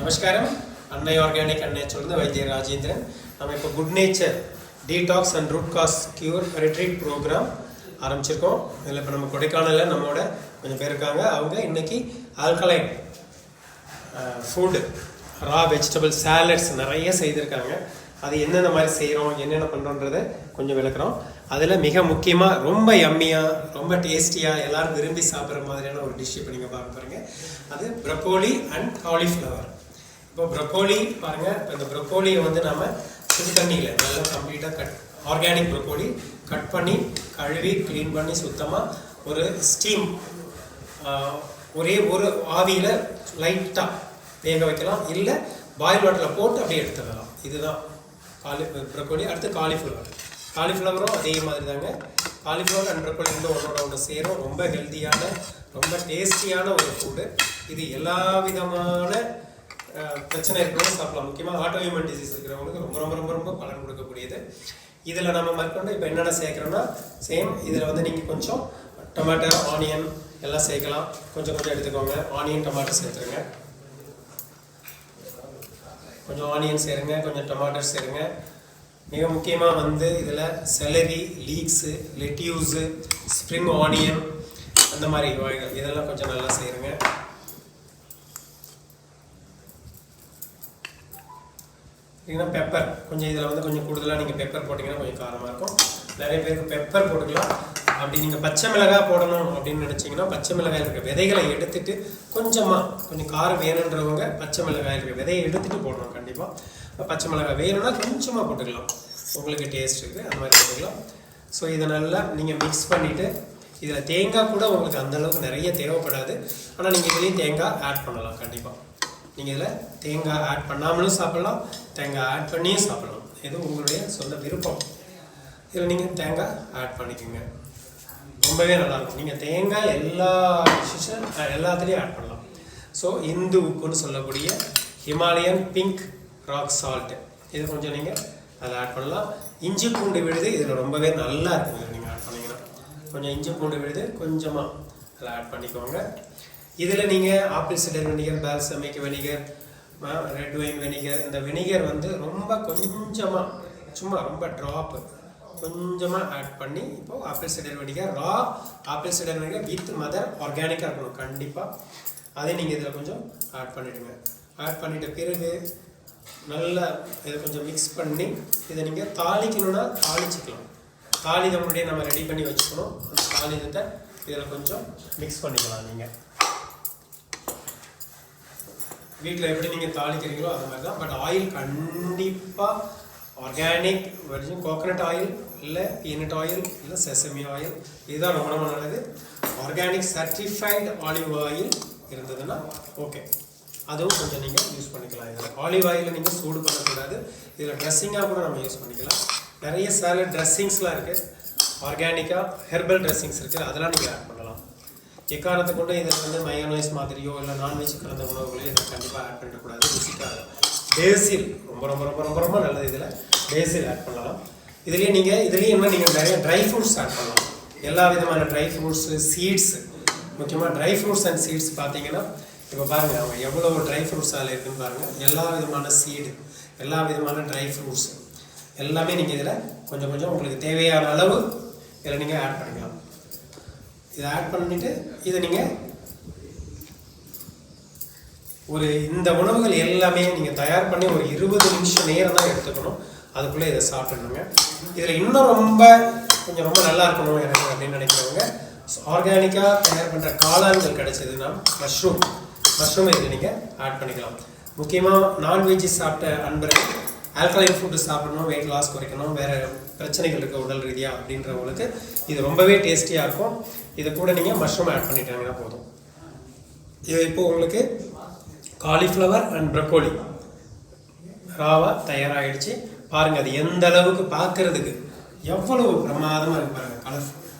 நமஸ்காரம். அன்னை ஆர்கானிக் அன்னை சொல்லுது வைத்திய ராஜேந்திரன். நம்ம இப்போ good nature detox and root cause cure retreat programme ஆரம்பிச்சிருக்கோம். இதில் இப்போ நம்ம கொடைக்கானலில் நம்மளோட கொஞ்சம் பேர் இருக்காங்க. அவங்க இன்றைக்கி ஆல்கலைன் ஃபுட்டு ரா வெஜிடபிள் சாலட்ஸ் நிறைய செய்திருக்காங்க. அது என்னென்ன மாதிரி செய்கிறோம், என்னென்ன பண்ணுறோன்றதை கொஞ்சம் விளக்குறோம். அதில் மிக முக்கியமாக ரொம்ப யம்மியாக, ரொம்ப டேஸ்டியாக, எல்லோரும் விரும்பி சாப்பிட்ற மாதிரியான ஒரு டிஷ் இப்போ நீங்கள் பார்க்க போகிறீங்க. அது ப்ரொக்கோலி அண்ட் காலிஃப்ளவர். இப்போ ப்ரொக்கோலி பாருங்கள். இப்போ இந்த ப்ரொக்கோலியை வந்து நம்ம சுடு தண்ணியில் நல்லா கம்ப்ளீட்டாக ஆர்கானிக் ப்ரொக்கோலி கட் பண்ணி கழுவி க்ளீன் பண்ணி சுத்தமாக ஒரு ஸ்டீம் ஒரே ஒரு ஆவியில் லைட்டாக வேக வைக்கலாம். இல்லை பாயில் வாட்டரில் போட்டு அப்படியே எடுத்துக்கலாம். இதுதான் ப்ரொக்கோலி. அடுத்து காலிஃப்ளவரும் அதே மாதிரி தாங்க. காலிஃப்ளவர் அண்ட் ப்ரொக்கோலி வந்து ஒன்று சேரும். ரொம்ப ஹெல்த்தியான, ரொம்ப டேஸ்டியான ஒரு ஃபுட்டு. இது எல்லா விதமான பிரச்சனை இருக்கிறவங்க சாப்பிடலாம். முக்கியமாக ஆட்டோஇம்யூன் டிசீஸ் இருக்கிறவங்களுக்கு ரொம்ப ரொம்ப ரொம்ப ரொம்ப பலன் கொடுக்கக்கூடியது. இதில் நம்ம மேற்கொண்டு இப்போ என்னென்ன சேர்க்குறோன்னா சேம் இதில் வந்து நீங்கள் கொஞ்சம் டொமேட்டோ, ஆனியன் எல்லாம் சேர்க்கலாம். கொஞ்சம் எடுத்துக்கோங்க. ஆனியன், டொமேட்டோ சேர்த்துருங்க. கொஞ்சம் ஆனியன் சேருங்க, கொஞ்சம் டொமேட்டோ சேருங்க. மிக முக்கியமாக வந்து இதில் salary, leagues, lettuce, spring onion அந்த மாதிரி வகைகள் இதெல்லாம் கொஞ்சம் நல்லா சேருங்க. இல்லைன்னா பெப்பர் கொஞ்சம் இதில் வந்து கொஞ்சம் கூடுதலாக நீங்கள் பெப்பர் போட்டிங்கன்னா கொஞ்சம் காரமாக இருக்கும். நிறைய பேருக்கு பெப்பர் போட்டுக்கலாம். அப்படி நீங்கள் பச்சை மிளகாய் போடணும் அப்படின்னு நினச்சிங்கன்னா பச்சை மிளகாயில் இருக்க விதைகளை எடுத்துட்டு கொஞ்சம் காரம் வேணுன்றவங்க பச்சை மிளகாயில் இருக்க விதையை எடுத்துகிட்டு போடணும். கண்டிப்பாக பச்சை மிளகாய் வேணும்னா கொஞ்சமாக போட்டுக்கலாம். உங்களுக்கு டேஸ்ட் இருக்குது அந்த மாதிரி போட்டுக்கலாம். ஸோ இதை நல்லா நீங்கள் மிக்ஸ் பண்ணிவிட்டு இதில் தேங்காய் கூட உங்களுக்கு அந்தளவுக்கு நிறைய தேவைப்படாது. ஆனால் நீங்கள் இதுலேயும் தேங்காய் ஆட் பண்ணலாம். கண்டிப்பாக நீங்கள் இதில் தேங்காய் ஆட் பண்ணாமலும் சாப்பிட்லாம், தேங்காய் ஆட் பண்ணியும் சாப்பிட்லாம். இது உங்களுடைய சொந்த விருப்பம். இதில் நீங்கள் தேங்காய் ஆட் பண்ணிக்கோங்க. ரொம்பவே நல்லாயிருக்கும். நீங்கள் தேங்காய் எல்லாத்துலேயும் ஆட் பண்ணலாம். ஸோ இந்து உப்புன்னு சொல்லக்கூடிய ஹிமாலயன் பிங்க் ராக் சால்ட்டு இது கொஞ்சம் நீங்கள் அதில் ஆட் பண்ணலாம். இஞ்சி பூண்டு விழுது இதில் ரொம்பவே நல்லா இருக்கும். இதில் நீங்கள் ஆட் பண்ணிங்கன்னா கொஞ்சம் இஞ்சி பூண்டு விழுது கொஞ்சமாக அதில் ஆட் பண்ணிக்கோங்க. இதில் நீங்கள் apple cider vinegar, balsamic vinegar, red wine vinegar, இந்த வினிகர் வந்து ரொம்ப கொஞ்சமாக சும்மா ரொம்ப ட்ராப்பு கொஞ்சமாக ஆட் பண்ணி இப்போது apple cider vinegar, raw apple cider vinegar with mother ஆர்கானிக்காக இருக்கணும் கண்டிப்பாக. அதை நீங்கள் இதில் கொஞ்சம் ஆட் பண்ணிவிடுங்க. ஆட் பண்ணிட்ட பிறகு நல்லா இதை கொஞ்சம் மிக்ஸ் பண்ணி இதை நீங்கள் தாளிக்கணுன்னா தாளிச்சிக்கலாம். தாளிதம் முன்னாடியே நம்ம ரெடி பண்ணி வச்சுக்கணும். அந்த தாளிதத்தை இதில் கொஞ்சம் மிக்ஸ் பண்ணிக்கலாம். நீங்கள் வீட்டில் எப்படி நீங்கள் தாளிக்கிறீங்களோ அது மாதிரி தான். பட் ஆயில் கண்டிப்பாக ஆர்கானிக் வெர்ஜின் கோகனட் ஆயில், இல்லை பீனட் ஆயில், இல்லை செசமி ஆயில், இதுதான் ரொம்ப ரொம்ப நல்லது. ஆர்கானிக் சர்டிஃபைடு ஆலிவ் ஆயில் இருந்ததுன்னா ஓகே, அதுவும் கொஞ்சம் நீங்கள் யூஸ் பண்ணிக்கலாம். இதில் ஆலிவ் ஆயிலை நீங்கள் சூடு பண்ணக்கூடாது. இதில் ட்ரெஸ்ஸிங்காக கூட நம்ம யூஸ் பண்ணிக்கலாம். நிறைய சாலட் ட்ரெஸ்ஸிங்ஸ்லாம் இருக்குது. ஆர்கானிக்காக ஹெர்பல் ட்ரெஸ்ஸிங்ஸ் இருக்குது. அதெல்லாம் நீங்கள் ஆட் பண்ணலாம். எக்காரணத்தை கொண்டு இதில் வந்து மயோனைஸ் மாதிரியோ இல்லை நான்வெஜ் கலந்த உணவுகளையும் இதை கண்டிப்பாக ஆட் பண்ணக்கூடாது. ருசிக்காக பேசில் ரொம்ப ரொம்ப ரொம்ப ரொம்ப ரொம்ப நல்லது. இதில் பேசில் ஆட் பண்ணலாம். இதுலேயே என்ன நீங்கள் நிறைய ட்ரை ஃப்ரூட்ஸ் ஆட் பண்ணலாம். எல்லா விதமான ட்ரை ஃப்ரூட்ஸு, சீட்ஸு, முக்கியமாக ட்ரை ஃப்ரூட்ஸ் அண்ட் சீட்ஸ் பார்த்தீங்கன்னா இப்போ பாருங்கள் அவங்க எவ்வளோ ட்ரை ஃப்ரூட்ஸ் அதில் இருக்குதுன்னு பாருங்கள். எல்லா விதமான சீடு, எல்லா விதமான ட்ரை ஃப்ரூட்ஸ் எல்லாமே நீங்கள் இதில் கொஞ்சம் உங்களுக்கு தேவையான அளவு இதில் நீங்கள் ஆட் பண்ணிக்கலாம். இதை ஆட் பண்ணிவிட்டு இதை நீங்கள் இந்த உணவுகள் எல்லாமே நீங்கள் தயார் பண்ணி ஒரு 20 நிமிஷம் நேரம் தான் எடுத்துக்கணும். அதுக்குள்ளே இதை சாப்பிடணுங்க. இதில் இன்னும் ரொம்ப நல்லா இருக்கணும் எனக்கு அப்படின்னு நினைக்கிறவங்க ஆர்கானிக்காக தயார் பண்ணுற காளான்கள் கிடைச்சதுன்னா மஷ்ரூம் இதில் நீங்கள் ஆட் பண்ணிக்கலாம். முக்கியமாக நான்வெஜ் சாப்பிட்ட அன்பர்கள் ஆல்கலைன் ஃபுட்டு சாப்பிடணும், வெயிட் லாஸ் குறைக்கணும், வேறு பிரச்சனைகள் இருக்குது உடல் ரீதியாக அப்படின்றவங்களுக்கு இது ரொம்பவே டேஸ்டியாக இருக்கும். இது கூட நீங்கள் மஷ்ரூம் ஆட் பண்ணிட்டாங்கன்னா போதும். இது இப்போது உங்களுக்கு காலிஃப்ளவர் அண்ட் ப்ரொக்கோலி ராவாக தயாராகிடுச்சு. பாருங்கள் அது எந்த அளவுக்கு பார்க்குறதுக்கு எவ்வளவு பிரமாதமாக இருக்கு பாருங்கள். கலர்ஃபுல்.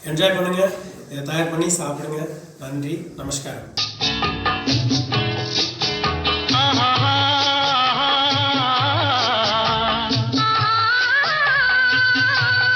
என்ஜாய் பண்ணுங்கள். இதை தயார் பண்ணி சாப்பிடுங்க. நன்றி, நமஸ்காரம்.